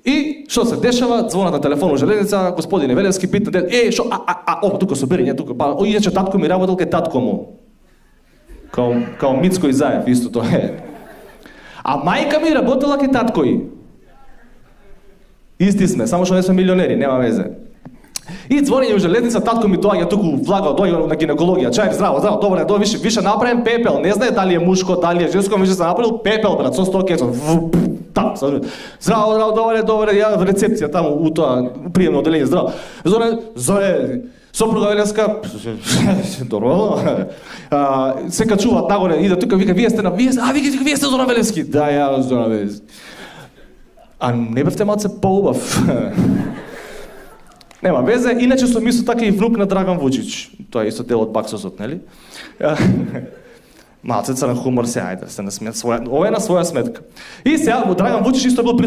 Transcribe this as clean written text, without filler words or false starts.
И што се дешава? Звонат на телефон у железница, господин Невелевски пита, што тука собери, не тука. Па иначе татко ми работел кај татко му. Као Мицко и Заев, исто тоа е. А мајка ми работела кај татко и. Исти сме, само што не сме милионери, нема везе. И звони у железница, татко ми доаѓа туку влагал, доаѓа на гинекологија. Чај, здраво, добре, више направен пепел. Не знае дали е мушко, дали е женско, више се направил пепел, брат, со 100 кечот. Здраво, добре, ја в рецепција таму у тоа приемно оделение, здраво. Зоре, сопруга Велевска, добро. Се качуваат нагоре, иде тука, вика, вие сте Зора Велевски. Да, ја Зора Велевски. А не бевте малце поубав. Нема везе, иначе сум исто така и внук на Драган Вучич. Тоа е исто дел од Баксосот, нели? Малце црн хумор се, ајде, се не смет своја, ова е на своја сметка. И сега Драган Вучич исто бил